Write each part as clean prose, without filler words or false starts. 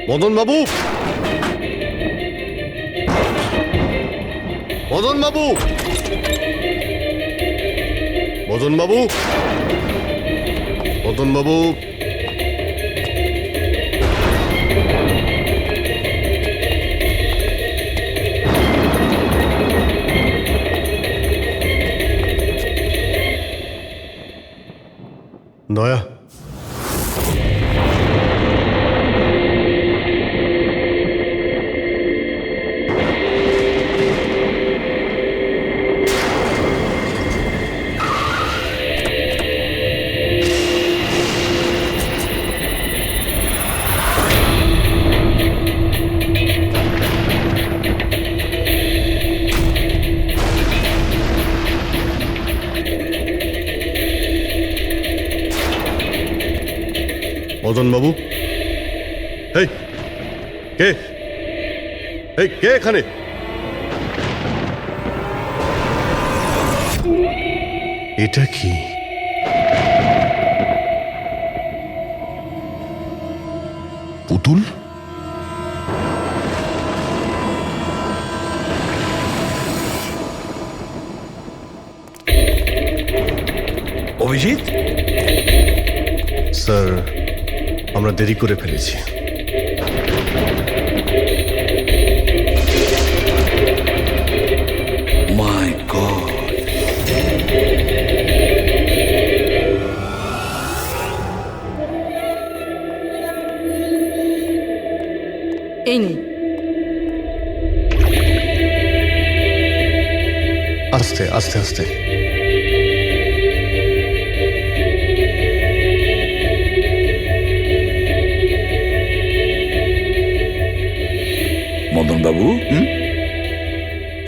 মদন বাবু, মদন বাবু, মদন বাবু, মদন বাবু, দয়া, মদন বাবু, এই কে, এই কে এখানে? এটা কি? পুতুল? অভিজিৎ, স্যার, আমরা দেরি করে ফেলেছি। মাই গড, এই নিন। আস্তে আস্তে আস্তে। মদন বাবু,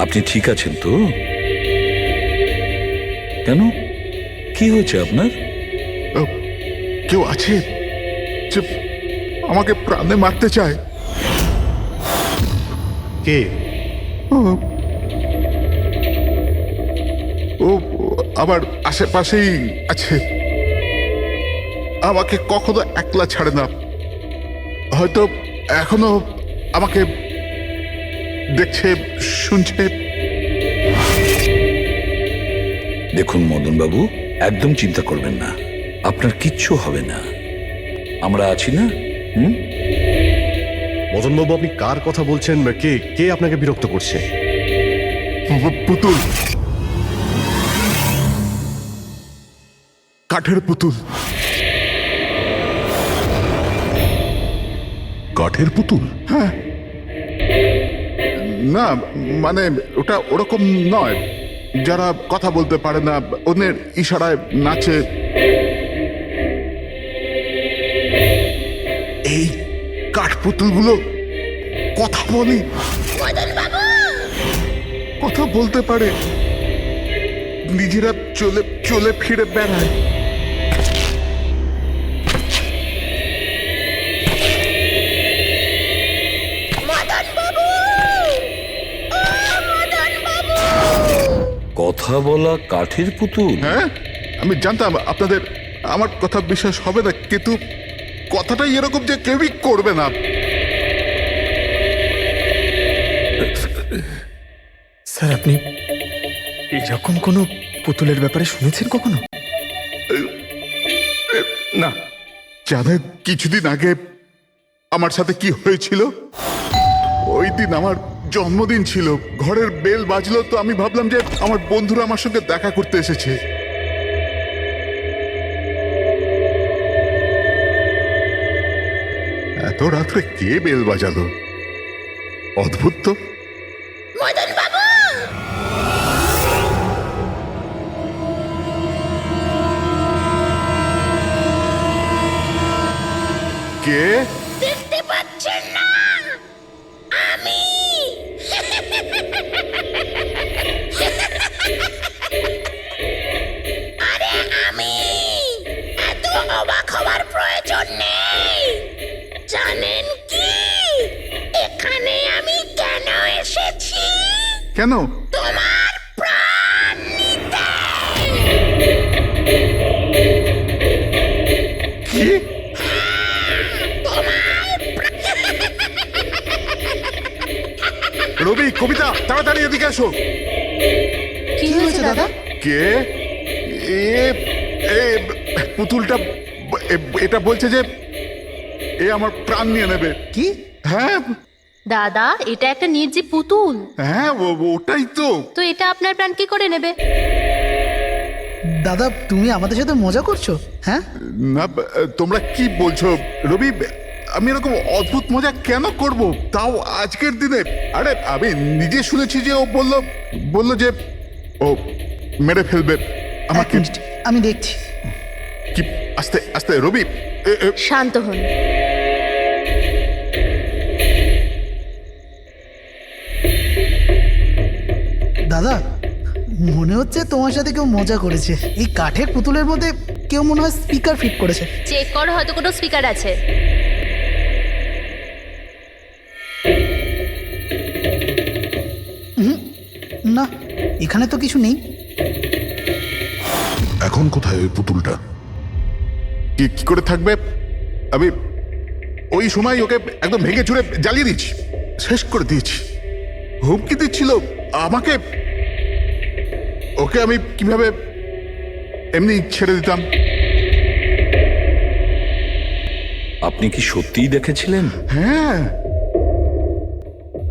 আপনি ঠিক আছেন তো? কেন, কি হয়েছে আপনার? কেউ আছে যে আমাকে প্রাণে মারতে চায়? কে? ও আমার আশেপাশেই আছে। আমাকে কখনো একলা ছাড়ে না। হয়তো এখনো আমাকে দেখছে, শুনছে। দেখুন মদন বাবু, একদম চিন্তা করবেন না, আপনার কিচ্ছু হবে না, আমরা আছি না? মদন বাবু, আপনি কার কথা বলছেন? কে কে আপনাকে বিরক্ত করছে? পুতুল, কাঠের পুতুল। কাঠের পুতুল? হ্যাঁ। না মানে ওটা ওরকম নয়, যারা কথা বলতে পারে না, অন্যের ইশারায় নাচে। এই কাঠপুতুলগুলো কথা বলে, কথা বলতে পারে, নিজেরা চলে চলে ফিরে বেড়ায়। কথা বলা কাঠের পুতুল? হ্যাঁ, আমি জানতাম আপনাদের আমার কথা বিশ্বাস হবে না, কিন্তু কথাটাই এরকম যে কেউই করবে না। স্যার, আপনি এরকম কোনো পুতুলের ব্যাপারে শুনেছেন কখনো? না, জানেন কিছুদিন আগে আমার সাথে কি হয়েছিল? ওই দিন আমার জন্মদিন ছিল, ঘরের বেল বাজলো, তো আমি ভাবলাম যে আমার বন্ধুরা আমার সঙ্গে দেখা করতে এসেছে। এত রাত্রে কে বেল বাজালো? অদ্ভুত তো। মদন বাবু, কে? দেখতে পাচ্ছেন না? আমি আরে আমি, এত অবাক হওয়ার প্রয়োজন নেই। জানেন কি এখানে আমি কেন এসেছি? কেন? তোমার প্রাণ নিতে। কি? তোমার রবি, কবিতা, তাড়াতাড়ি এদিকে আসো। কি হয়েছে দাদা? কে? এ এ পুতুলটা এটা বলছে যে এ আমার প্রাণ নিয়ে নেবে। কি? হ্যাঁ দাদা, এটা একটা নির্জীব পুতুল। হ্যাঁ, ওটাই তো। তো এটা আপনার প্রাণ কি করে নেবে? দাদা, তুমি আমাদের সাথে মজা করছো? হ্যাঁ, না, তোমরা কি বলছো রবি? আমি এরকম অদ্ভুত মজা কেন করব, তাও আজকের দিনে? আরে আমি নিজে শুনেছি যে ও বলল যে ও মেরে ফেলবে এক আমাকে। মিনিট, আমি দেখছি। কি? আস্তে আস্তে রবি। শান্ত হন। দাদা, মনে হচ্ছে তোমার সাথে কেউ মজা করেছে। এই কাঠের পুতুলের মধ্যে কেউ মনে হয় স্পিকার ফিট করেছে। চেক করো, হয়তো কোনো স্পিকার আছে। না, এখানে তো কিছু নেই। এখন কোথায় ওই পুতুলটা? কি করে থাকবে? আমি ওই সময় ওকে একদম ভেঙে চুরে জ্বালিয়ে দিচ্ছি, শেষ করে দিয়েছি। হুমকি দিচ্ছিল আমাকে। ওকে আমি কিভাবে এমনি ছেড়ে দিতাম? আপনি কি সত্যিই দেখেছিলেন? হ্যাঁ,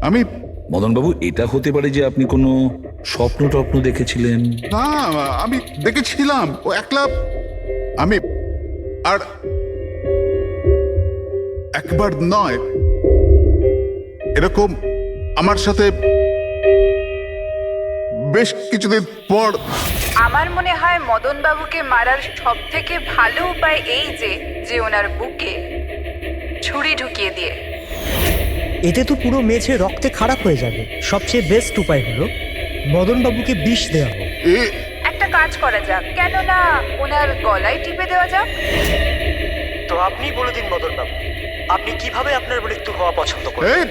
আমি মদনবাবু, এটা হতে পারে যে আপনি কোনো স্বপ্ন টপ্ন দেখেছিলেন। না, আমি দেখেছিলাম ও একলা। আমি আর একবার নয়, এরকম আমার সাথে বেশ কিছুদিন পর। আমার মনে হয় মদন বাবুকে মারার সব থেকে ভালো উপায় এই যে ওনার বুকে ছুরি ঢুকিয়ে দিয়ে। এতে তো পুরো মেঝে রক্তে খারাপ হয়ে যাবে। সবচেয়ে বেস্ট উপায় হলো মদনবাবুকে বিষ দেওয়া হোক। একটা কাজ করা যাক, কেননা ওনার গলায় টিপে দেওয়া যাক। তো আপনি বলে দিন মদনবাবু, আপনি কিভাবে আপনার মৃত্যু হওয়া পছন্দ করেন?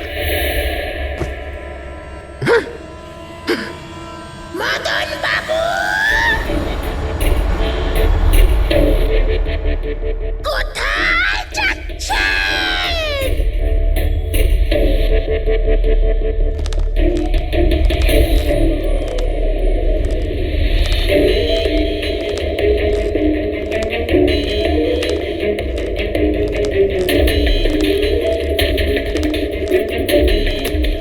মদন বাবু, কোথায় যাচ্ছেন?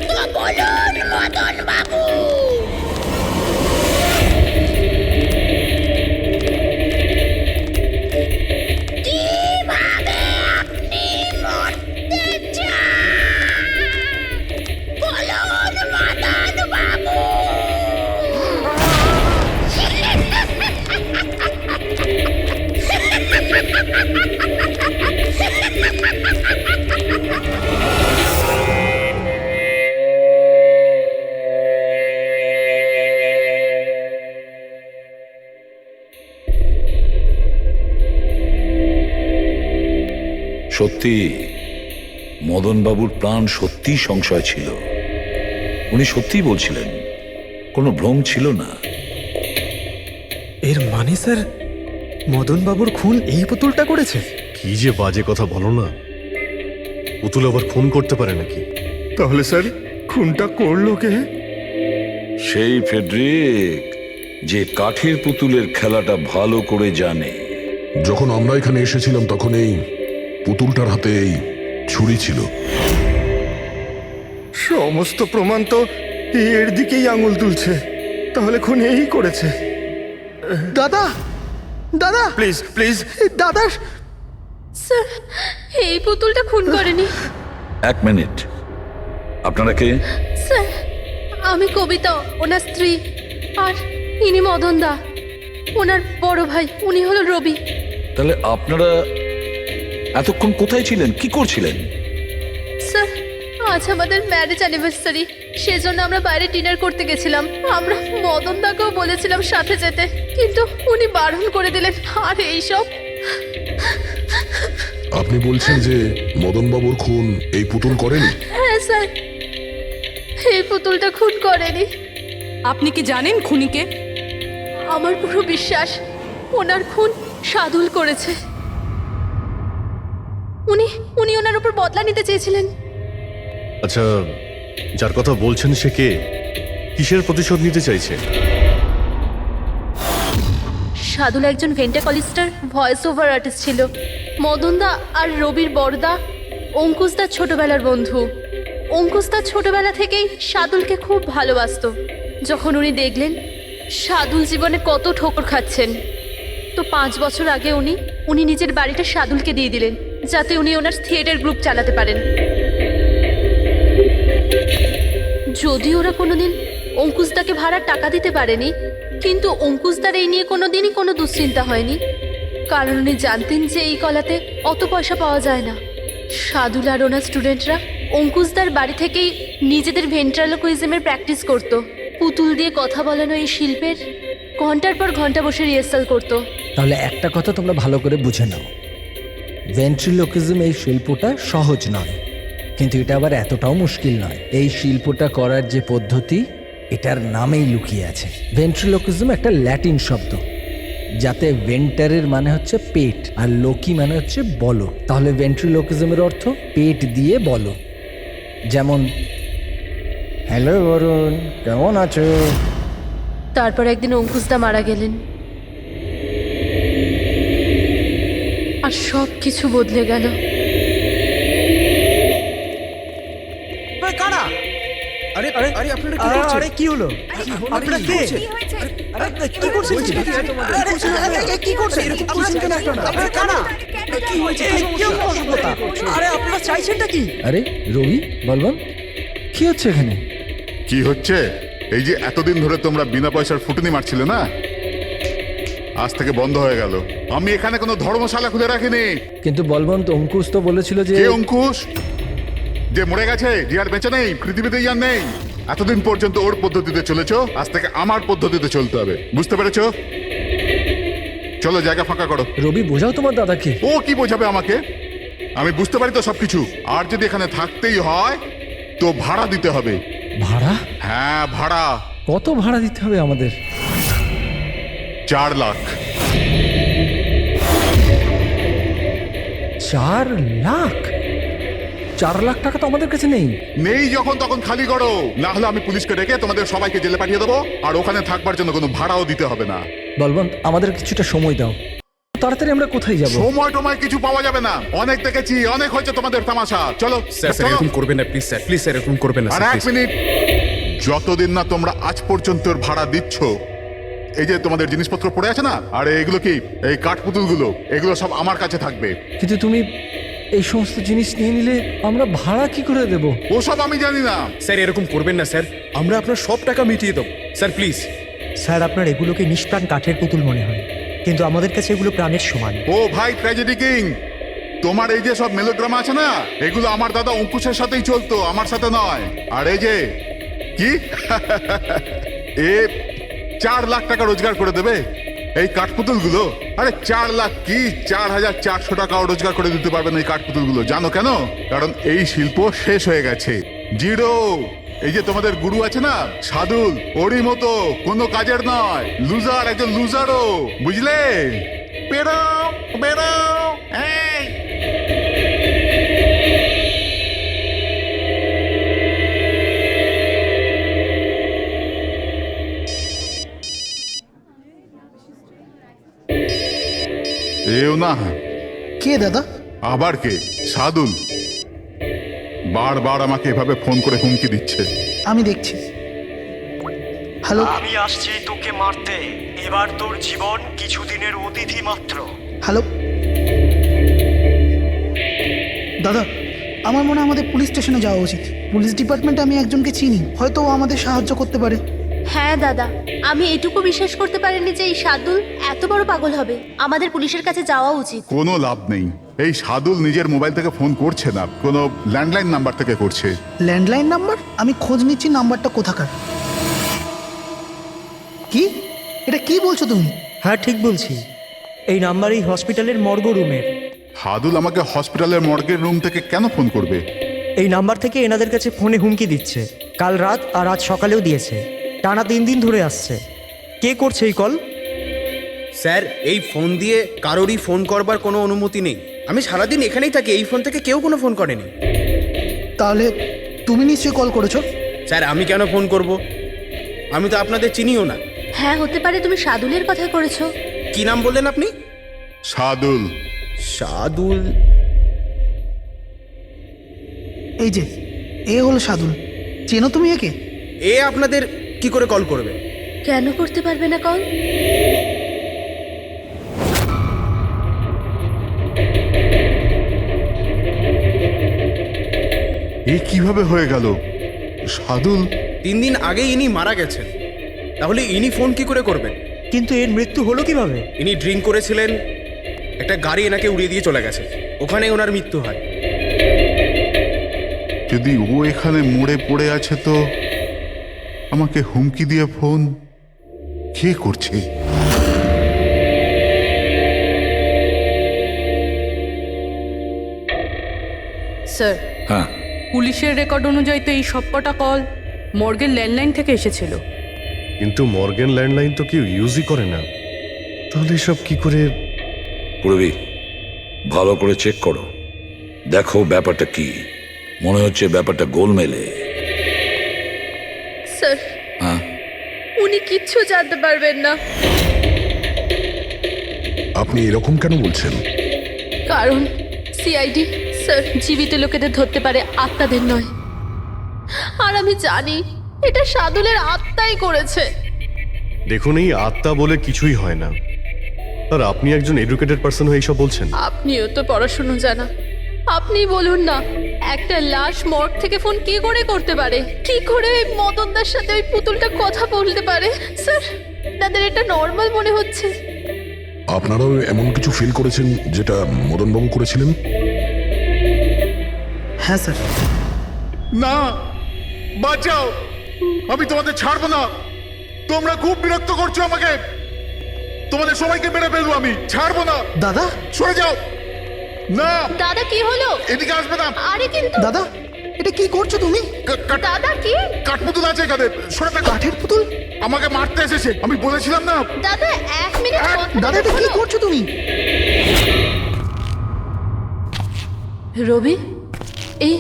তো বলুন মদন বাবু। কিভাবে আপনি মরতে চান? বলুন মদন বাবু। সত্যি মদনবাবুর প্রাণ সত্যিই সংশয় ছিল। উনি সত্যিই বলছিলেন, কোনো ভ্রম ছিল না। এর মানে স্যার, মদনবাবুর খুন এই পুতুলটা করেছে? কি যে বাজে কথা বলো না। পুতুল আবার খুন করতে পারে নাকি? তাহলে স্যার, খুনটা করলো কে? সেই ফেডরিক, যে কাঠের পুতুলের খেলাটা ভালো করে জানে। যখন আমরা এখানে এসেছিলাম তখন এই পুতুলটার হাতে এই ছুরি ছিল। সমস্ত প্রমাণ তো এর দিকেই আঙুল তুলছে। তাহলে খুন এই করেছে। দাদা, দাদা, প্লিজ প্লিজ, দাদা। স্যার, এই পুতুলটা খুন করেনি। এক মিনিট, আপনারা কে? স্যার, আমি কবিতা, ওনার স্ত্রী। আর ইনি মদন দা, ওনার বড় ভাই। উনি হলো রবি। তাহলে আপনারা এতক্ষণ কোথায় ছিলেন, কি করছিলেন? স্যার, আজ আমাদের ম্যারেজ অ্যানিভার্সারি, সেজন্য আমরা বাইরে ডিনার করতে গেছিলাম। আমরা মদন দাকেও বলেছিলাম সাথে যেতে, কিন্তু উনি বারণ করে দিলেন। আর এইসব। আপনি বলছেন যে মদনবাবুর খুন এই পুতুল করেনি? হ্যাঁ স্যার, এই পুতুলটা খুন করেনি। আপনি কি জানেন খুনিকে? আমার পুরো বিশ্বাস ওনার খুন সাদুল করেছে। উনি উনি ওনার উপর বদলা নিতে চেয়েছিলেন। আচ্ছা, যার কথা বলছেন সে কে? কিসের প্রতিশোধ নিতে চাইছে? সাদুল একজন ভেন্টাকলিস্টার ভয়েস ওভার আর্টিস্ট ছিল। মদনদা আর রবির বড়দা অঙ্কুশদার ছোটবেলার বন্ধু। অঙ্কুশদার ছোটবেলা থেকেই সাদুলকে খুব ভালোবাসতো। যখন উনি দেখলেন সাদুল জীবনে কত ঠোকর খাচ্ছেন, তো 5 বছর আগে উনি নিজের বাড়িটা সাদুলকে দিয়ে দিলেন, যাতে উনি ওনার থিয়েটার গ্রুপ চালাতে পারেন। যদি ওরা কোনোদিন অঙ্কুশদাকে ভাড়ার টাকা দিতে পারেনি, কিন্তু অঙ্কুশদার এই নিয়ে কোনোদিনই কোনো দুশ্চিন্তা হয়নি, কারণ উনি জানতেন যে এই কলাতে অত পয়সা পাওয়া যায় না। সাদুল আর ওনার স্টুডেন্টরা অঙ্কুশদার বাড়ি থেকেই নিজেদের ভেন্ট্রালোকুইজমের প্র্যাকটিস করত। পুতুল দিয়ে কথা বলানো এই শিল্পের ঘন্টার পর ঘন্টা বসে রিহার্সাল করত। তাহলে একটা কথা তোমরা ভালো করে বুঝে নাও, ভেন্ট্রিলোকিজম এই শিল্পটা সহজ নয়, কিন্তু এটা আবার এতটাও মুশকিল নয়। এই শিল্পটা করার যে পদ্ধতি, এটার নামেই লুকিয়ে আছে। ভেন্ট্রিলোকিজম একটা ল্যাটিন শব্দ, যাতে ভেন্টারের মানে হচ্ছে পেট আর লোকি মানে হচ্ছে বলো। তাহলে ভেন্ট্রিলোকিজমের অর্থ পেট দিয়ে বলো। যেমন, হ্যালো বরুণ, কেমন আছো? তারপর একদিন অঙ্কুশদা মারা গেলেন, আর সব কিছু বদলে গেল। কারা? আরে আরে আরে আপনারা কি করছেন? আরে কি হলো? আপনারা কে? আরে কি করছেন? আরে কি করছেন? এরকম করছেন কেন আপনারা? আপনারা কারা? কি হয়েছে? কি অসভ্যতা? আরে আপনারা চাইছেনটা কি? আরে রবি, বলবান, কি হচ্ছে এখানে? কি হচ্ছে? এই যে এতদিন ধরে তোমরা বিনা পয়সার ফুটনি মারছিলে না, আজ থেকে বন্ধ হয়ে গেল। আমি এখানে কোনো ধর্মশালা খুলে রাখিনি। কিন্তু বলবন্ত, অঙ্কুশ তো বলেছিল যে... কে অঙ্কুশ? যে মরে গেছে, যে আর বেঁচে নেই, পৃথিবীতে আর নেই। এতদিন পর্যন্ত ওর পদ্ধতিতে চলেছো, আজ থেকে আমার পদ্ধতিতে চলতে হবে, বুঝতে পেরেছো? চলো জায়গা ফাঁকা করো। রবি, বোঝাও তোমার দাদাকে। ও কি বোঝাবে আমাকে? আমি বুঝতে পারি তো সবকিছু। আর যদি এখানে থাকতেই হয় তো ভাড়া দিতে হবে। ভাড়া? হ্যাঁ, ভাড়া। কত ভাড়া দিতে হবে আমাদের? 4 লাখ। 4 লাখ? 4 লাখ টাকা তো আমাদের কাছে নেই। নেই যখন তখন খালি করো, না হলে আমি পুলিশকে ডেকে তোমাদের সবাইকে জেলে পাঠিয়ে দেবো, আর ওখানে থাকবার জন্য কোনো ভাড়াও দিতে হবে না। বলবন্ত, আমাদের কিছুটা সময় দাও, তাড়াতাড়ি আমরা কোথায় যাব? সময় টময় কিছু পাওয়া যাবে না, অনেক দেখেছি, অনেক হয়েছে তোমাদের তামাশা। চলো স্যার এরকম করবেন না প্লিজ স্যার, প্লিজ স্যার এরকম করবেন না আর স্যার। 1 মিনিট, যতদিন না তোমরা আজ পর্যন্ত ওর ভাড়া দিচ্ছ, এই যে তোমাদের জিনিসপত্র পড়ে আছে না, আর এগুলো কি, এই কাঠপুতুলগুলো, এগুলো সব আমার কাছে থাকবে। কিন্তু তুমি এই সমস্ত জিনিস নিয়ে নিলে আমরা ভাড়া কি করে দেব? ওসব আমি জানি না। স্যার এরকম করবেন না স্যার, আমরা আপনার সব টাকা মিটিয়ে দেবো স্যার, প্লিজ। স্যার, আপনার এগুলোকে নিষ্প্রাণ কাঠের পুতুল মনে হয়, কিন্তু আমাদের কাছে এগুলো প্রাণের সমান। ও ভাই ট্র্যাজেডি কিং, তোমার এই যে সব মেলোড্রামা আছে না, এগুলো আমার দাদা অঙ্কুশের সাথেই চলতো, আমার সাথে নয়। আর এই যে কি এ 4 লাখ টাকা রোজগার করে দেবে এই কাঠপুতুলগুলো। আরে 4 লাখ কি, 4,400 টাকাও রোজগার করে দিতে পারবেন এই কাঠপুতুলগুলো। জানো কেন? কারণ এই শিল্প শেষ হয়ে গেছে, জিরো। এই যে তোমাদের গুরু আছে না সাদুল, ওরই মতো কোনো কাজের নয়, লুজার, একজন লুজারও, বুঝলে? বেরো বেরো। এই এও না। কে দাদা? আবার কে? সাদুল বারবার আমাকে এভাবে ফোন করে হুমকি দিচ্ছে। আমি দেখছি। হ্যালো, আমি আসছি তোকে মারতে। এবার তোর জীবন কিছুদিনের অতিথি মাত্র। হ্যালো দাদা, আমার মনে হয় আমাদের পুলিশ স্টেশনে যাওয়া উচিত। পুলিশ ডিপার্টমেন্টে আমি একজনকে চিনি, হয়তো ও আমাদের সাহায্য করতে পারে। হ্যাঁ দাদা, আমি এটুকু বিশ্বাস করতে পারিনি যে এই সাদুল এত বড় পাগল হবে। আমাদের পুলিশের কাছে যাওয়া উচিত। কোনো লাভ নেই, এই সাদুল নিজের মোবাইল থেকে ফোন করছে না, কোনো ল্যান্ডলাইন নাম্বার থেকে করছে। Landline number? আমি খোঁজ নিচ্ছি নাম্বারটা কোথাকার। কি? এটা কি বলছো তুমি? হ্যাঁ, ঠিক বলছি। এই নাম্বার এই হসপিটালের মর্গ রুমের। সাদুল আমাকে হসপিটালের মর্গের রুম থেকে কেন ফোন করবে? এই নাম্বার থেকে এনাদের কাছে ফোনে হুমকি দিচ্ছে, কাল রাত আর আজ সকালেও দিয়েছে, টানা 3 দিন ধরে আসছে। কে করছে এই কল? স্যার, এই ফোন দিয়ে কারোরই ফোন করবার কোনো অনুমতি নেই। আমি সারাদিন এখানেই থাকি, এই ফোন থেকে কেউ কোনো ফোন করেনি। তাহলে তুমি নিশ্চয়ই কল করেছো। স্যার আমি কেন ফোন করব? আমি তো আপনাদের চিনিও না। হ্যাঁ হতে পারে তুমি সাদুলের কথা করেছো। কি নাম বললেন আপনি? সাদুল। সাদুল? এই যে এ হলো সাদুল, চেনো তুমি একে? এ আপনাদের কি করে কল করবে? কেন করতে পারবে না কল? এ কিভাবে হয়ে গেল? সাদুল 3 দিন আগে ইনি মারা গেছেন, তাহলে ইনি ফোন কি করে করবেন? কিন্তু এর মৃত্যু হলো কিভাবে? ইনি ড্রিঙ্ক করেছিলেন, একটা গাড়ি এনাকে উড়িয়ে দিয়ে চলে গেছে, ওখানেই ওনার মৃত্যু হয়। যদি ও এখানে মরে পড়ে আছে তো আমাকে হুমকি দিয়ে ফোন কে করছে? স্যার, হ্যাঁ, পুলিশের রেকর্ড অনুযায়ী তো এই সবকটা কল মর্গের ল্যান্ডলাইন থেকে এসেছিল। কিন্তু মর্গেন ল্যান্ডলাইন তো কেউ ইউজই করে না, তাহলে সব কি করে? পূর্বী ভালো করে চেক করো, দেখো ব্যাপারটা কি। মনে হচ্ছে ব্যাপারটা গোলমেলে। স্যার, হ্যাঁ, উনি কিচ্ছু জানতে পারবেন না, আপনি এরকম কেন বলছেন? কারণ সিআইডি স্যার জীবিত লোকেদের ধরতে পারে, আত্মাদের নয়। আর আমি জানি এটা সাদুলের আত্মাই করেছে। দেখুন, এই আত্মা বলে কিছুই হয় না। আর আপনি একজন এডুকেটেড পার্সন হয়ে এইসব বলছেন? আপনিও তো পড়াশুনো জানা, আপনি বলুন না, একটা লাশ মর্গ থেকে ফোন কি করে করতে পারে? কি করে ওই মদনদার সাথে ওই পুতুলটা কথা বলতে পারে? স্যার, তাদের এটা নর্মাল মনে হচ্ছে। আপনারাও এমন কিছু ফিল করেছেন যেটা মদনবাবু করেছিলেন? হ্যাঁ স্যার। না, বাঁচাও, আমি তোমাদের ছাড়বো না। তোমরা খুব বিরক্ত করছো আমাকে, তোমাদের সবাইকে মেরে ফেলবো আমি, ছাড়বো না। দাদা, সরে যাও। না দাদা কি হলো? এদিকে আসবে না। আরে কিন্তু দাদা এটা কি করছো তুমি? দাদা কি? কাঠপুতুল আছে এখানে, সরে থাকো। কাঠের পুতুল? আমাকে মারতে এসেছে, আমি বলেছিলাম না। দাদা 1 মিনিট। দাদা এটা কি করছো তুমি? রবি, এই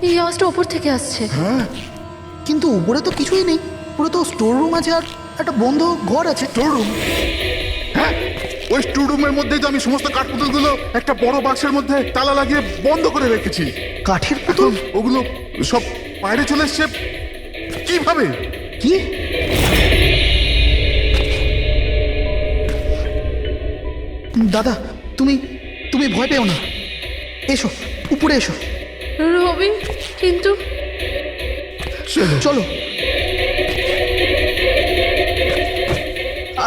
এই আওয়াজটা উপর থেকে আসছে। হ্যাঁ, কিন্তু উপরে তো কিছুই নেই, পুরো তো স্টোর রুম আছে আর একটা বন্ধ ঘর আছে। Store room? হ্যাঁ, ওই স্টোর রুমের মধ্যেই তো আমি সমস্ত কাঠপুতুলগুলো একটা বড় বাক্সের মধ্যে তালা লাগিয়ে বন্ধ করে রেখেছি। কাঠের পুতুল? ওগুলো সব বাইরে চলে এসছে কিভাবে? কি? দাদা তুমি তুমি ভয় পেও না, এসো উপরে এসো। রবি, কিন্তু চলো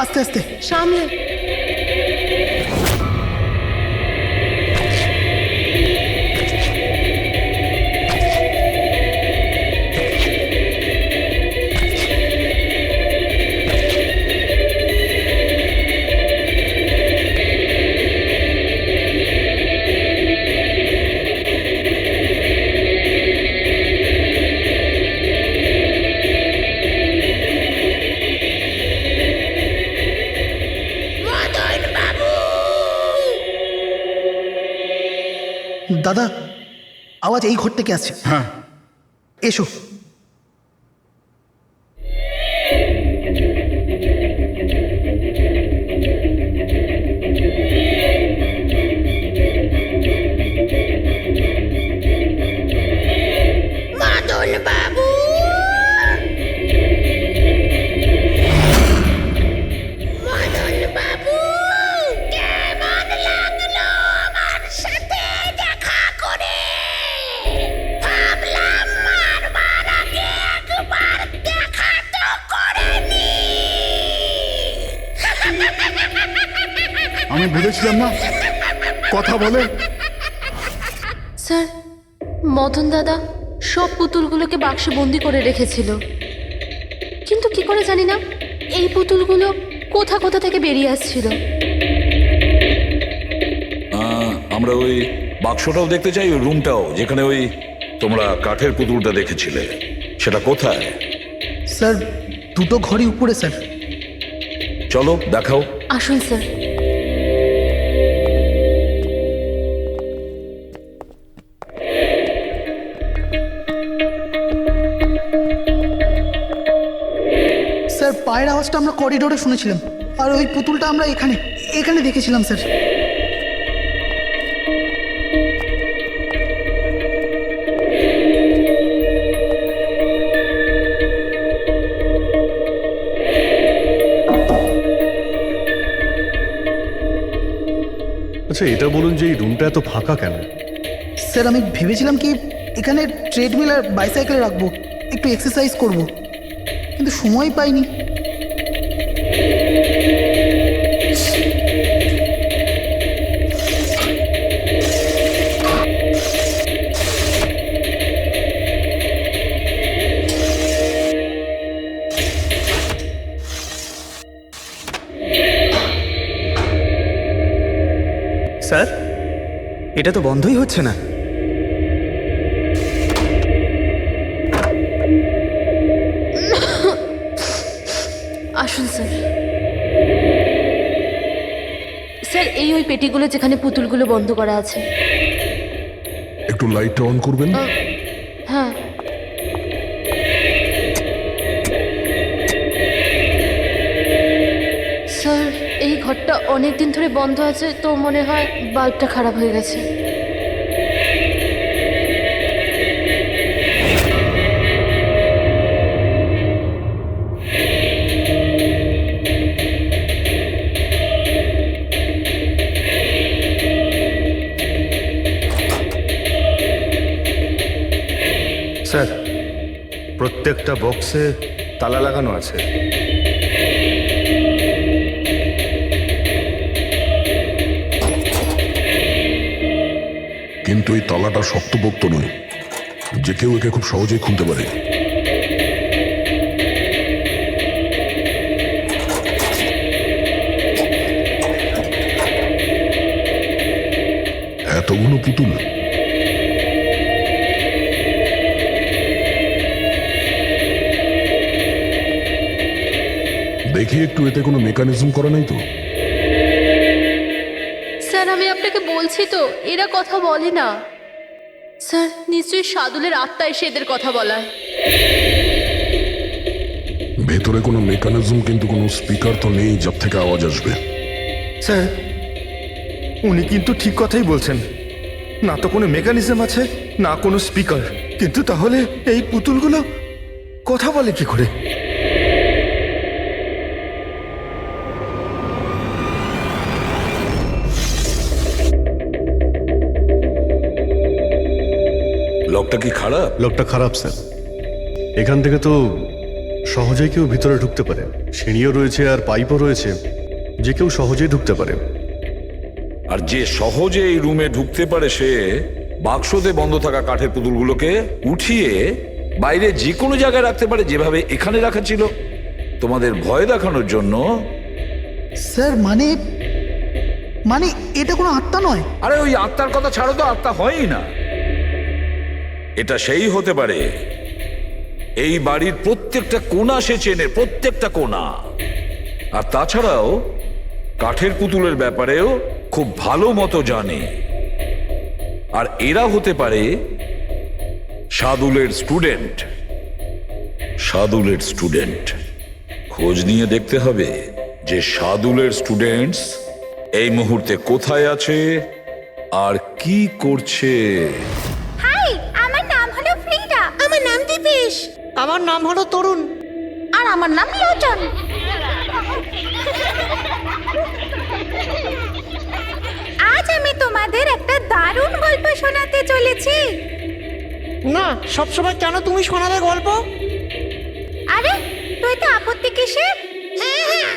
আস্তে আস্তে সামলে। দাদা, আওয়াজ এই ঘর থেকে আসছে। হ্যাঁ, এসো। মদন বাবু, মদন বাবু, কেমন লাগলো আমার সাথে দেখা করে? ভাবলাম মারবার আগে একবার দেখা তো করে নি। আমি বলেছিলাম না কথা বলে। স্যার, মদন দাদা সব পুতুলগুলোকে বাক্সে বন্দি করে রেখেছিল, কিন্তু কি করে জানি না এই পুতুলগুলো কোথা কোথা থেকে বেরিয়ে আসছিল। আমরা ওই বাক্সটাও দেখতে চাই, ওই রুমটাও যেখানে ওই তোমরা কাঠের পুতুলটা দেখেছিলে, সেটা কোথায়? স্যার, দুটো ঘরই উপরে স্যার। চলো দেখাও। আসুন স্যার। স্যার পায়ের আওয়াজটা আমরা করিডোরে শুনেছিলাম, আর ওই পুতুলটা আমরা এখানে এখানে দেখেছিলাম স্যার। আচ্ছা এটা বলুন যে এই রুমটা এত ফাঁকা কেন? স্যার আমি ভেবেছিলাম কি এখানে ট্রেডমিল আর বাইসাইকেল রাখবো, একটু এক্সারসাইজ করব, কিন্তু সময় পাইনি। স্যার এটা তো বন্ধই হচ্ছে না। আসুন স্যার। স্যার এই ওই পেটিগুলো যেখানে পুতুলগুলো বন্ধ করা আছে। একটু লাইটটা অন করবেন? হ্যাঁ। স্যার এই ঘরটা অনেক দিন ধরে বন্ধ আছে, তো মনে হয় বাল্বটা খারাপ হয়ে গেছে। স্যার প্রত্যেকটা বক্সে তালা লাগানো আছে। কিন্তু এই তালাটা শক্তপোক্ত নয়, যে কেউ একে খুব সহজেই খুলতে পারে। এতগুলো পুতুল, দেখি একটু এতে কোনো মেকানিজম করা নাই তো? স্যার আমি আপনাকে বলছি তো এরা কথা বলে না। স্যার নিশ্চয়ই সাদুলের আত্মা এসে এদের কথা বলায়। ভেতরে কোনো মেকানিজম কিন্তু কোনো স্পিকার তো নেই যার থেকে আওয়াজ আসবে। স্যার উনি কিন্তু ঠিক কথাই বলছেন, না তো কোনো মেকানিজম আছে না কোনো স্পিকার, কিন্তু তাহলে এই পুতুলগুলো কথা বলে কি করে? লকটা কি খারাপ? লকটা খারাপ স্যার। এখান থেকে তো সহজেই কেউ ভিতরে ঢুকতে পারে, সিঁড়িও রয়েছে আর পাইপও রয়েছে, যে কেউ সহজেই ঢুকতে পারে। আর যে সহজে এই রুমে ঢুকতে পারে সে বাক্সতে বন্ধ থাকা কাঠের পুতুলগুলোকে উঠিয়ে বাইরে যে কোনো জায়গায় রাখতে পারে, যেভাবে এখানে রাখা ছিল তোমাদের ভয় দেখানোর জন্য। স্যার মানে মানে এটা কোনো আত্মা নয়? আরে ওই আত্মার কথা ছাড়ো তো, আত্মা হয়ই না। এটা সেই হতে পারে এই বাড়ির প্রত্যেকটা কোণা সে চেনে, প্রত্যেকটা কোণা। আর তাছাড়াও কাঠের পুতুলের ব্যাপারেও খুব ভালো মতো জানে। আর এরা হতে পারে সাদুলের স্টুডেন্ট। সাদুলের স্টুডেন্ট খোঁজ নিয়ে দেখতে হবে যে সাদুলের স্টুডেন্টস এই মুহূর্তে কোথায় আছে আর কি করছে। হাই, আমার নাম হলো ফ্রিডা। আমার নাম দীপেশ। আমার নাম হলো তরুণ। আর আমার নাম লোচন। আজ আমি তোমাদের একটা দারুণ গল্প শোনাতে চলেছি। না, সবসময় কেন তুমি শোনাবে গল্প? আরে তুই তো আপত্তি কিসের? হ্যাঁ হ্যাঁ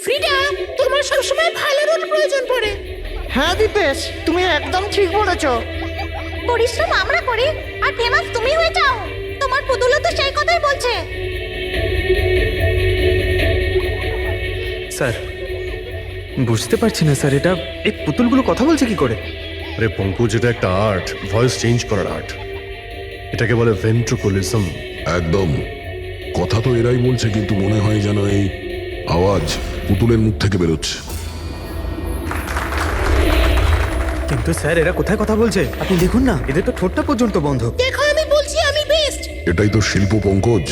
ফ্রিডা, তোমার সবসময় ভালো রোল প্রয়োজন পড়ে। হ্যাঁ দীপেশ, তুমি একদম ঠিক বলেছ। পরিশ্রম আমরা করি আর ফেমাস তুমি হয়ে যাও। তোমার পুতুলও তো সেই কথাই বলছে। স্যার বুঝতে পারছি না স্যার, এটা এই পুতুলগুলো কথা বলছে কি করে? আরে পঙ্কজ, এটা একটা আর্ট, ভয়েস চেঞ্জ করার আর্ট। এটাকে বলে ভেন্ট্রিকুলিজম। একদম, কথা তো এরাই বলছে, কিন্তু মনে হয় যেন এই আওয়াজ পুতুলের মুখ থেকে বেরোচ্ছে। কিন্তু স্যার এরা কোথায় কথা বলছে আপনি দেখুন না, এদের তো ঠোঁটটা পর্যন্ত বন্ধ। দেখো আমি বলছি আমি বেস্ট। এটাই তো শিল্প পঙ্কজ,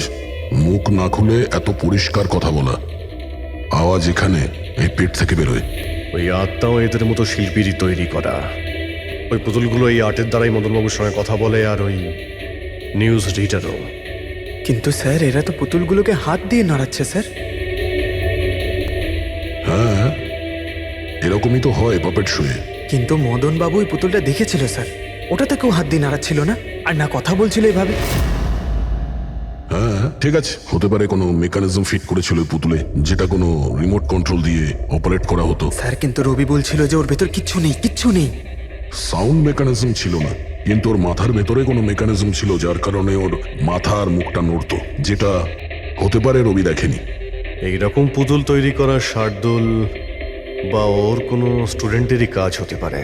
মুখ না খুলে এত পরিষ্কার কথা বলা, আওয়াজ এখানে এই পেট থেকে বেরোয়। ওই আত্মাও এদের মতো শিল্পীরই তৈরি করা। ওই পুতুলগুলো এই আর্টের দ্বারাই মদনবাবুর সঙ্গে কথা বলে, আর ওই নিউজ রিডারও। কিন্তু স্যার এরা তো পুতুলগুলোকে হাত দিয়ে নাড়াচ্ছে স্যার। হ্যাঁ, এরকমই তো হয় পাপেট শুয়ে। কিন্তু মদন বাবু ওই পুতুলটা দেখেছিল স্যার, ওটাতে কেউ হাত দিয়ে নাড়াচ্ছিল না, আর না কথা বলছিল এভাবে। হ্যাঁ ঠিক আছে, হতে পারে কোনো মেকানিজম ফিট করেছিল ওই পুতুলে, যেটা কোনো রিমোট কন্ট্রোল দিয়ে অপারেট করা হতো। স্যার কিন্তু রবি বলছিল যে ওর ভেতর কিচ্ছু নেই, কিচ্ছু নেই। সাউন্ড মেকানিজম ছিল না, কিন্তু ওর মাথার ভেতরে কোনো মেকানিজম ছিল, যার কারণে ওর মাথা আর মুখটা নড়তো, যেটা হতে পারে রবি দেখেনি। এইরকম পুতুল তৈরি করা শার্দুল বা ওর কোনো স্টুডেন্টেরই কাজ হতে পারে।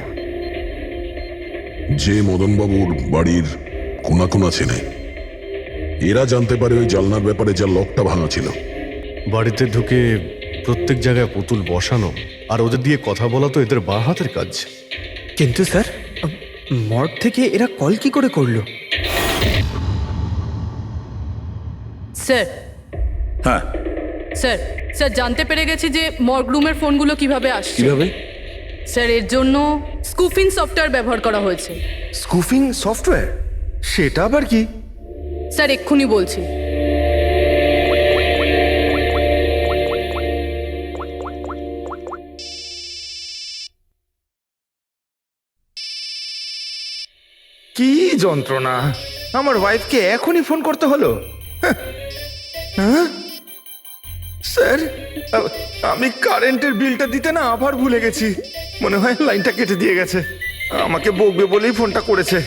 যে মদনবাবুর বাড়ির কোনা কোনা চেনে, এরা জানতে পারে ওই জালনার ব্যাপারে, যা লকটা ভাঙা ছিল। বাড়িতে ঢুকে প্রত্যেক জায়গায় পুতুল বসানো আর ওদের দিয়ে কথা বলা তো এদের বাঁ হাতের কাজ। কিন্তু স্যার মর্গ থেকে এরা কল কি করে করলো? স্যার, হ্যাঁ স্যার স্যার জানতে পেরে গেছি যে মর্গ রুমের ফোনগুলো কিভাবে আসছে। কিভাবে? স্যার এর জন্য স্কুফিং সফটওয়্যার ব্যবহার করা হয়েছে। স্কুফিং সফটওয়্যার? সেটা আবার কি? স্যার এক্ষুনি বলছি। কি যন্ত্রণা! আমার ওয়াইফকে এখনই ফোন করতে হলো। হ্যাঁ স্যার, আমি কারেন্টের বিলটা দিতে না আবার ভুলে গেছি। মনে হয় লাইনটা কেটে দিয়ে গেছে। আমাকে বকবে বলেই ফোনটা করেছে।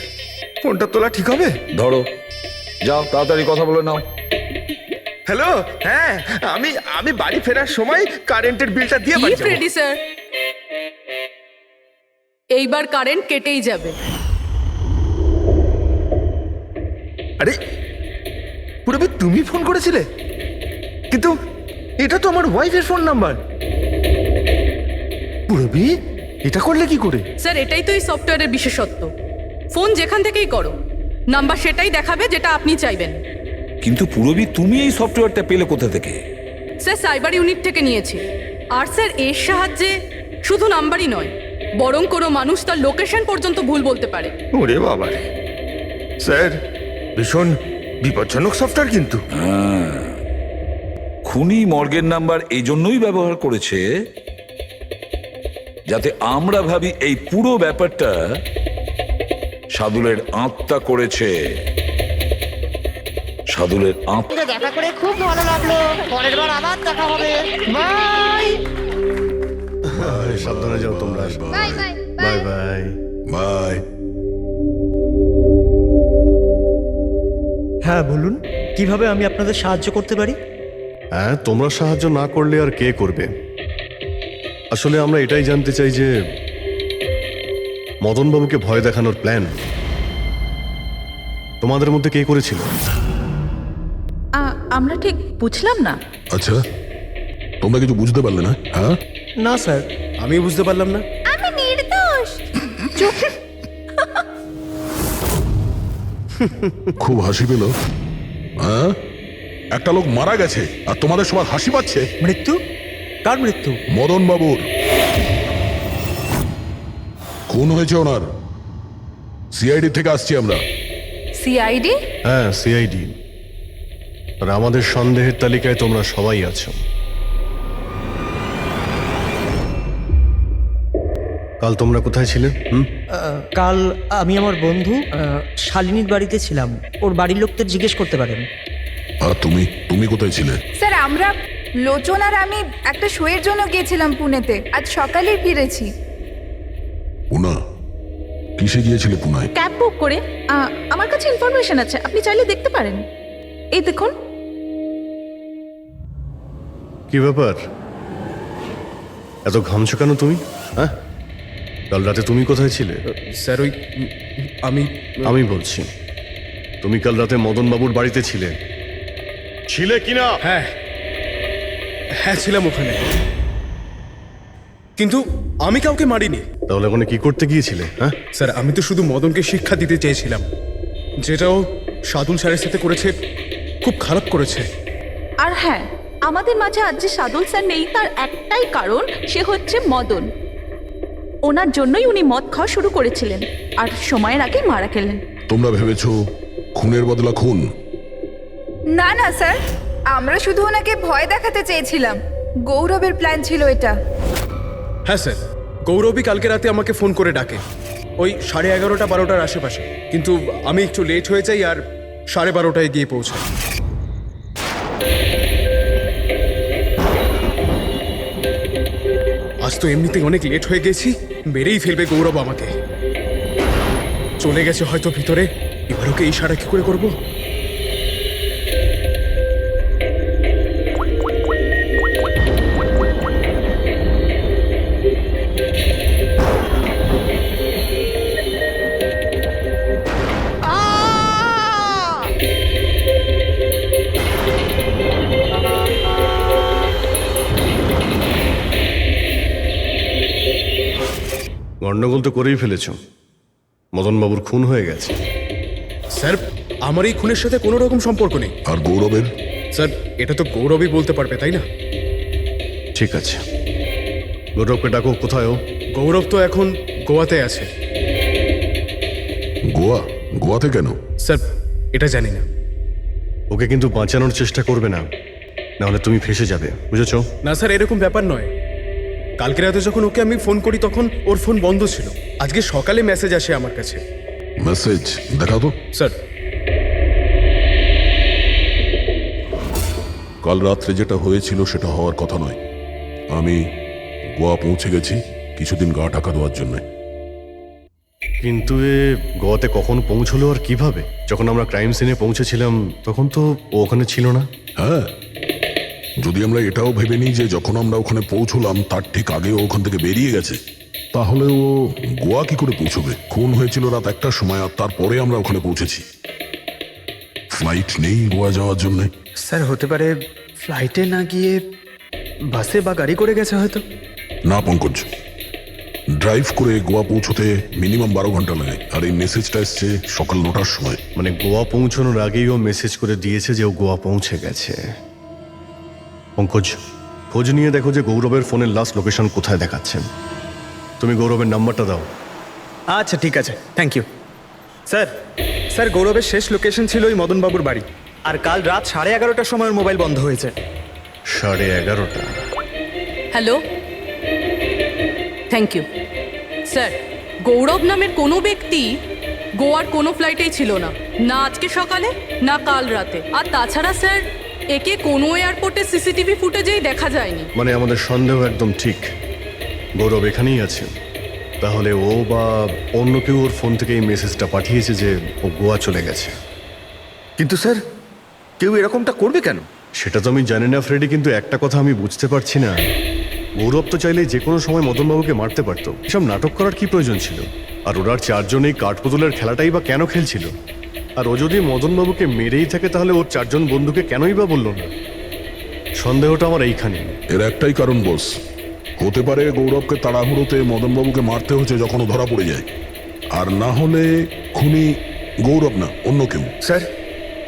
ফোনটা তোলা ঠিক হবে? ধরো, যাও তাড়াতাড়ি কথা বলে নাও। হ্যালো, হ্যাঁ আমি বাড়ি ফেরার সময় কারেন্টের বিলটা দিয়ে বাড়ি যাব। রেডি স্যার, এইবার কারেন্ট কেটেই যাবে। আরে পুরবি, তুমি ফোন করেছিলে? কিন্তু এটা তো আমার ওয়াইফের ফোন নাম্বার। পুরবি, এটা করলে কি করে? স্যার এটাই তো এই সফটওয়্যারের বিশেষত্ব। ফোন যেখান থেকেই করো, নাম্বার সেটাই দেখাবে যেটা আপনি চাইবেন। কিন্তু পুরবি, তুমি এই সফটওয়্যারটা পেলে কোথা থেকে? স্যার সাইবার ইউনিট থেকে নিয়েছি। আর স্যার এর সাহায্যে শুধু নাম্বারই নয়, বরং কোনো মানুষ তার লোকেশন পর্যন্ত ভুল বলতে পারে। ওরে বাবা রে! স্যার ভীষণ বিপজ্জনক সফটওয়্যার কিন্তু। খুনি মর্গের নাম্বার এই জন্যই ব্যবহার করেছে যাতে আমরা ভাবি এই পুরো ব্যাপারটা সাদুলের আত্মা করেছে। সাদুলের আত্মা। দেখা করে খুব ভালো লাগলো, পরের বার আবার দেখা হবে। বাই সাবধানে যাও তোমরা। Bye bye bye bye bye. হ্যাঁ বলুন, কিভাবে আমি আপনাদের সাহায্য করতে পারি? হ্যাঁ, তোমরা সাহায্য না করলে আর কে করবে? আসলে আমরা এটাই জানতে চাই যে মদনবাবুকে ভয় দেখানোর প্ল্যান তোমাদের মধ্যে কে করেছিল? আমরা ঠিক বুঝলাম না। আচ্ছা, তোমরা কিছু বুঝতে পারলে না? হ্যাঁ না স্যার, আমি বুঝতে পারলাম না। আমি নির্দোষ। খুব হাসি পেল। হ্যাঁ, একটা লোক মারা গেছে আর তোমাদের সবার হাসি পাচ্ছে। মৃত্যু? কার মৃত্যু? মদন বাবুর খুন হয়েছে ওনার। সিআইডি থেকে আসছি আমরা। সিআইডি? হ্যাঁ, সিআইডি। আর আমাদের সন্দেহের তালিকায় তোমরা সবাই আছো। কাল তোমরা কোথায় ছিলে? কাল আমি আমার বন্ধু শালিনীর বাড়িতে ছিলাম। ওর বাড়ির লোকদের জিজ্ঞেস করতে পারেন। আর তুমি তুমি কোথায় ছিলে? স্যার আমরা লোচন আর আমি একটা শোয়ের জন্য গিয়েছিলাম পুনেতে, আজ সকালেই ফিরেছি। পুনা? কিসে গিয়েছিলে পুনায়? ক্যাব বুক করে। আমার কাছে ইনফরমেশন আছে, আপনি চাইলে দেখতে পারেন। এই দেখুন। কি ব্যাপার, এত ঘামছো কেন তুমি? হ্যাঁ, কাল রাতে তুমি কোথায় ছিলে? স্যার ওই আমি বলছি, তুমি কাল রাতে মদনবাবুর বাড়িতে ছিলে কিনা? হ্যাঁ হ্যাঁ ছিলাম ওখানে, কিন্তু আমি কাউকে মারিনি। তাহলে ওখানে কি করতে গিয়েছিলে? হ্যাঁ স্যার, আমি তো শুধু মদনকে শিক্ষা দিতে চেয়েছিলাম। যেটাও সাদুল স্যারের সাথে করেছে, খুব খারাপ করেছে। আর হ্যাঁ, আমাদের মাঝে আজ যে সাদল স্যার নেই তার একটাই কারণ, সে হচ্ছে মদন। ওনার জন্যই উনি মদ খাওয়া শুরু করেছিলেন আর সময়ের আগেই মারা গেলেন। তোমরা ভেবেছো খুনের বদলা খুন? না না স্যার, আমরা শুধু ওনাকে ভয় দেখাতে চেয়েছিলাম। গৌরবের প্ল্যান ছিল এটা। হ্যাঁ স্যার, গৌরবই কালকে রাতে আমাকে ফোন করে ডাকে ওই 11:30 12টার আশেপাশে, কিন্তু আমি একটু লেট হয়ে যাই আর 12:30টায় গিয়ে পৌঁছাই। আজ তো এমনিতেই অনেক লেট হয়ে গেছি, মেরেই ফেলবে গৌরব আমাকে। চলে গেছে হয়তো ভিতরে, এবার ওকে ইশারা কি করে করবো? গন্ডগোল তো করেই ফেলেছ, মদনবাবুর খুন হয়ে গেছে। স্যার, আমার এই খুনের সাথে কোনো রকম সম্পর্ক নেই। আর গৌরবের? স্যার, এটা তো গৌরবই বলতে পারবে, তাই না? ঠিক আছে, গৌরবকে ডাকো। কোথায় ও? গৌরব তো এখন গোয়াতে আছে। গোয়া? গোয়াতে কেন? স্যার, এটা জানি না। ওকে কিন্তু বাঁচানোর চেষ্টা করবে না, নাহলে তুমি ফেসে যাবে, বুঝেছ? না স্যার, এরকম ব্যাপার নয়। কালকে রাতে যখন ওকে আমি ফোন করি তখন ওর ফোন বন্ধ ছিল। আজকে সকালে মেসেজ আসে আমার কাছে। মেসেজ দেখাও তো। স্যার, কাল রাত্রে যেটা হয়েছিল সেটা হওয়ার কথা নয়। আমি গোয়া পৌঁছে গেছি কিছুদিন গা ঢাকা দেওয়ার জন্য। কিন্তু এ গোয়াতে কখন পৌঁছলো আর কিভাবে? যখন আমরা ক্রাইম সিনে পৌঁছেছিলাম তখন তো ও ওখানে ছিল না। হ্যাঁ, যদি আমরা এটাও ভেবে নিই যে যখন আমরা ওখানে পৌঁছলাম তার ঠিক আগে ও ওখান থেকে বেরিয়ে গেছে, তাহলে ও গোয়া কি করে পৌঁছবে? খুন হয়েছিল রাত 1টার সময় আর তারপরে আমরা ওখানে পৌঁছেছি। ফ্লাইট নেই গোয়া যাওয়ার জন্য। স্যার, হতে পারে ফ্লাইটে না গিয়ে বাসে বা গাড়ি করে গেছে হয়তো। না পঙ্কজ, ড্রাইভ করে গোয়া পৌঁছতে মিনিমাম 12 ঘন্টা লাগে, আর এই মেসেজটা এসছে সকাল 9টার সময়। মানে গোয়া পৌঁছানোর আগেই ও মেসেজ করে দিয়েছে যে ও গোয়া পৌঁছে গেছে। পঙ্কজ, খোঁজ নিয়ে দেখো যে গৌরবের ফোনের লাস্ট লোকেশন কোথায় দেখাচ্ছে। তুমি গৌরবের নাম্বারটা দাও। আচ্ছা, ঠিক আছে, থ্যাংক ইউ। স্যার, স্যার গৌরবের শেষ লোকেশন ছিল ওই মদনবাবুর বাড়ি, আর কাল রাত 11:30টার সময় ওর মোবাইল বন্ধ হয়েছে। 11:30? Hello, thank you sir. Gaurav নামের কোনো ব্যক্তি গোয়ার কোনো ফ্লাইটেই ছিল না, না আজকে সকালে না কাল রাতে। আর তাছাড়া স্যার, একে কোনো এয়ারপোর্টে সিসিটিভি ফুটেজেই দেখা যায়নি। মানে আমাদের সন্দেহ একদম ঠিক, গৌরব এখানেই আছে। তাহলে ও বা অন্য কেউ ওর ফোন থেকে এই মেসেজটা পাঠিয়েছে যে ও গোয়া চলে গেছে। কিন্তু স্যার, কেউ এরকমটা করবে কেন? সেটা তো আমি জানি না ফ্রেডি, কিন্তু একটা কথা আমি বুঝতে পারছি না, গৌরব তো চাইলে যে কোনো সময় মদনবাবুকে মারতে পারতো। এসব নাটক করার কি প্রয়োজন ছিল? আর ওরার 4 জন এই কাঠপুতুলের খেলাটাই বা কেন খেলছিল? আর ও যদি মদনবাবুকে মেরেই থাকে তাহলে ওর 4 জন বন্ধুকে কেনই বা বললো না? সন্দেহটা আমার এইখানে। এর একটাই কারণ বস, হতে পারে গৌরবকে তাড়াহুড়োতে মদনবাবুকে মারতে হচ্ছে যখন ও ধরা পড়ে যায়, আর না হলে খুনি গৌরব না অন্য কেউ। স্যার,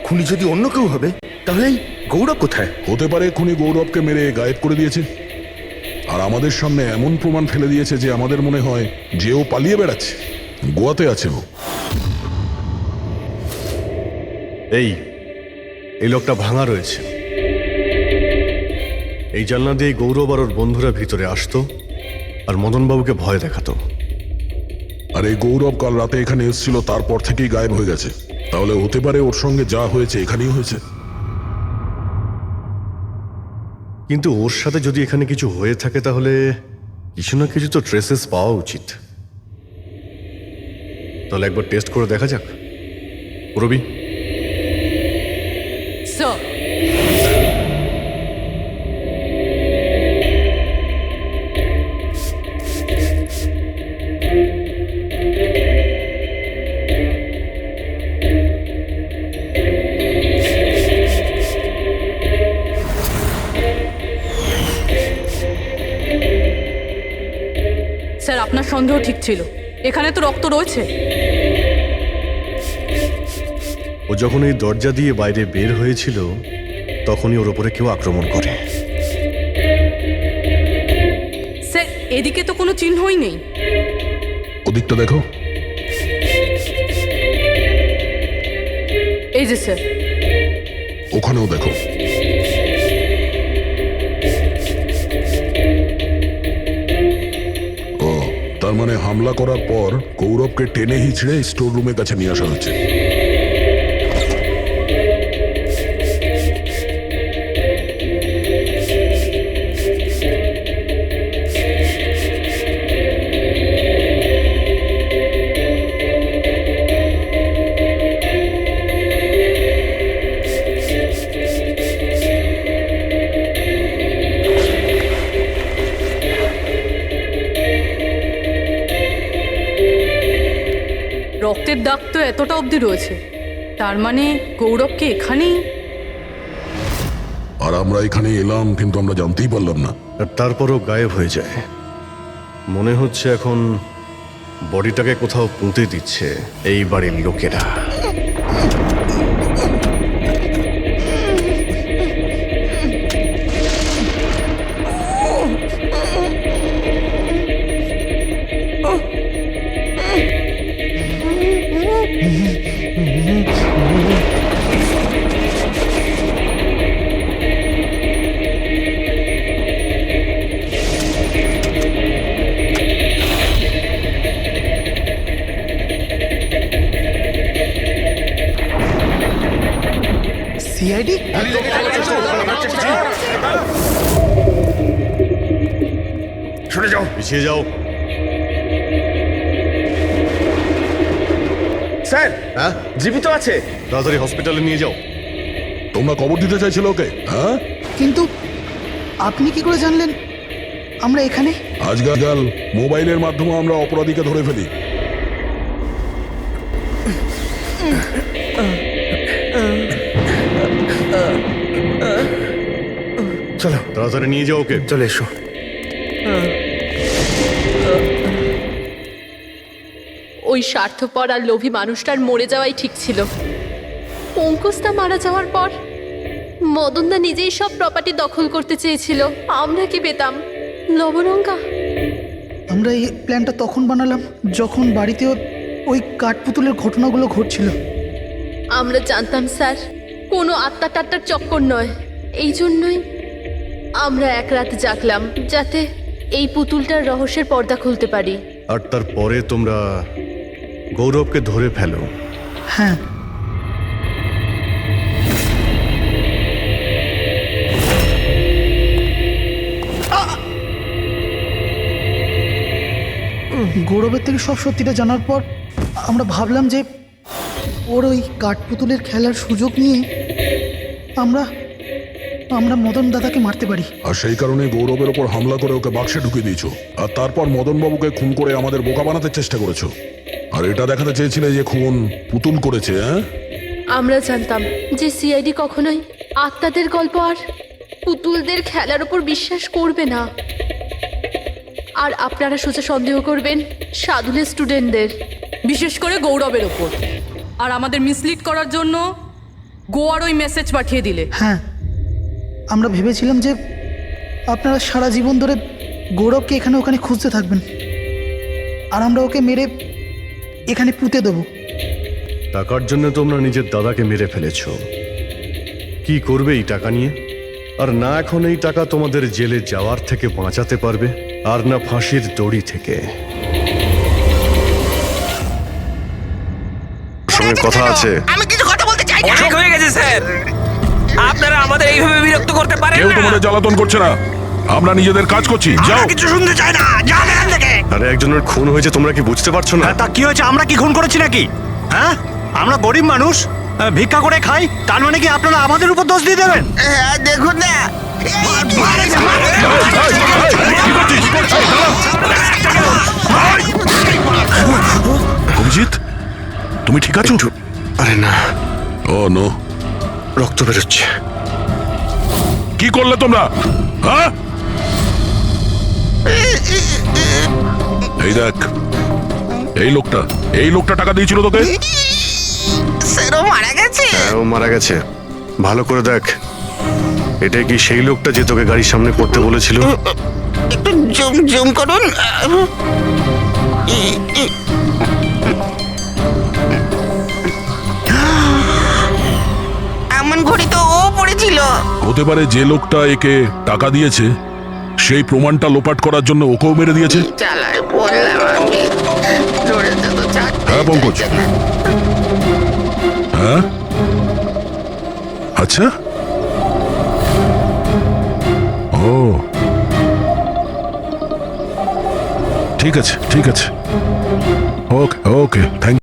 খুনি যদি অন্য কেউ হবে তাহলে গৌরব কোথায়? হতে পারে খুনি গৌরবকে মেরে গায়েব করে দিয়েছে, আর আমাদের সামনে এমন প্রমাণ ফেলে দিয়েছে যে আমাদের মনে হয় যে ও পালিয়ে বেড়াচ্ছে, গোয়াতে আছে ও। এই লোকটা ভাঙা রয়েছে। এই জানলা দিয়ে গৌরব আর ওর বন্ধুরা ভিতরে আসতো আর মদনবাবুকে ভয় দেখাতো। আর এই গৌরব কাল রাতে এখানে এসেছিল, তারপর থেকেই গায়েব হয়ে গেছে। তাহলে হতে পারে ওর সঙ্গে যা হয়েছে এখানেই হয়েছে। কিন্তু ওর সাথে যদি এখানে কিছু হয়ে থাকে তাহলে কিছু না কিছু তো ট্রেসেস পাওয়া উচিত। তাহলে একবার টেস্ট করে দেখা যাক। রবি, স্যার, স্যার, আপনার সন্দেহ ঠিক ছিল, এখানে তো রক্ত রয়েছে। ও যখন এই দরজা দিয়ে বাইরে বের হয়েছিল তখনই ওর ওপরে কেউ আক্রমণ করে। স্যার এদিকে তো কোনো চিহ্নই নেই। ওদিকটা দেখো। এই যে স্যার। ওখানেও দেখো। ও, তার মানে হামলা করার পর গৌরবকে টেনে হিচড়ে স্টোর রুমের কাছে নিয়ে আসা হয়েছে। রক্তের দাগ তো এতটা অবধি রয়েছে, তার মানে গৌরবকে এখানেই। আর আমরা এখানে এলাম কিন্তু আমরা জানতেই পারলাম না। আর তারপরও গায়েব হয়ে যায়। মনে হচ্ছে এখন বডিটাকে কোথাও পুঁতে দিচ্ছে এই বাড়ির লোকেরা। সিআইডি? সরে যাও, পিছিয়ে যাও। স্যার। হ্যাঁ, জীবিত আছে। তাড়াতাড়ি হসপিটালে নিয়ে যাও। তোমরা কবর দিতে চাইছিল ওকে? হ্যাঁ, কিন্তু আপনি কি করে জানলেন আমরা এখানে? আজকাল মোবাইলের মাধ্যমে আমরা অপরাধীকে ধরে ফেলি। চলো তাড়াতাড়ি নিয়ে যাও ওকে। চলে এসো। ওই স্বার্থপর আর লোভী মানুষটার মরে যাওয়াই ঠিক ছিল। অঙ্কুশদা মারা যাওয়ার পর মদনদা নিজেই সব প্রপার্টি দখল করতে চেয়েছিল। আমরা কি পেতাম? লবণঙ্কা। আমরা এই প্ল্যানটা তখন বানালাম যখন বাড়িতে ওই কাঠপুতুলের ঘটনাগুলো ঘটছিল। আমরা জানতাম স্যার কোনো আত্মা টাত্মার চক্কর নয়। এই জন্যই আমরা এক রাত জাগলাম যাতে এই পুতুলটার রহস্যের পর্দা খুলতে পারি। আর তারপরে তোমরা গৌরবকে ধরে ফেলো। হ্যাঁ, গৌরবের থেকে সব সত্যিটা জানার পর আমরা ভাবলাম যে ওর ওই কাঠপুতুলের খেলার সুযোগ নিয়ে আমরা মদন দাদাকে মারতে পারি। আর সেই কারণে গৌরবের ওপর হামলা করে ওকে বাক্সে ঢুকিয়ে দিয়েছো, আর তারপর মদনবাবুকে খুন করে আমাদের বোকা বানাতে চেষ্টা করেছো। আর এটা দেখাতে চেয়েছিলে যে খুন পুতুল করেছে। হ্যাঁ, আমরা জানতাম যে সিআইডি কখনোই আত্মাদের গল্প আর পুতুলদের খেলার উপর বিশ্বাস করবে না। আর আপনারা সোজা সন্দেহ করবেন সাধুনের স্টুডেন্টদের, বিশেষ করে গৌরবের ওপর। আর আমাদের মিসলিড করার জন্য গোয়ার ওই মেসেজ পাঠিয়ে দিলে। হ্যাঁ, আমরা ভেবেছিলাম যে আপনারা সারা জীবন ধরে গৌরবকে এখানে ওখানে খুঁজতে থাকবেন আর আমরা ওকে মেরে এখানে পুঁতে দেবো। টাকার জন্য তোমরা নিজের দাদাকে মেরে ফেলেছ। কি করবে এই টাকা নিয়ে? আর না এখন এই টাকা তোমাদের জেলে যাওয়ার থেকে বাঁচাতে পারবে, আর না ফাঁসির দড়ি থেকে। সঙ্গে কথা আছে। আমি কিছু কথা বলতে চাই না। অনেক হয়ে গেছে স্যার, আপনারা আমাদের এইভাবে বিরক্ত করতে পারেন না। কেউ তোমাদের জ্বালাতন করছে না, আমরা নিজেদের কাজ করছি। যাও। কিছু শুনতে চাই না, যান এখান থেকে। আরে একজনের খুন হয়েছে, তোমরা কি বুঝতে পারছো না? তা কি হয়েছে? আমরা কি খুন করেছি নাকি? হ্যাঁ, আমরা গরিব মানুষ, ভিক্ষা করে খাই, তার মানে কি আপনারা আমাদের উপর দোষ দিয়ে দেবেন? দেখুন না, অভিজিৎ, তুমি ঠিক আছো? আরে না। ও নো, রক্ত বেরোচ্ছে। কি করলে তোমরা? হ্যাঁ, এই দেখ, এই লোকটা টাকা দিয়েছিল তোকে। স্যার ও মারা গেছে। হ্যাঁ, ও মারা গেছে। ভালো করে দেখ। এটা কি সেই লোকটা যে তোকে গাড়ির সামনে পড়তে বলেছিল? একটু জুম জুম করুন। এমন ঘড়ি তো ও পড়েছিল। হতে পারে যে লোকটা একে টাকা দিয়েছে সেই প্রমাণটা লোপাট করার জন্য ওকেও মেরে দিয়েছে। চালায় বললাম আমি, ধরেছে তো ছাড়তে হ্যাঁ পঙ্কজ, চাইছে না। হ্যাঁ আচ্ছা, ও ঠিক আছে, ঠিক আছে, ওকে ওকে, থ্যাংক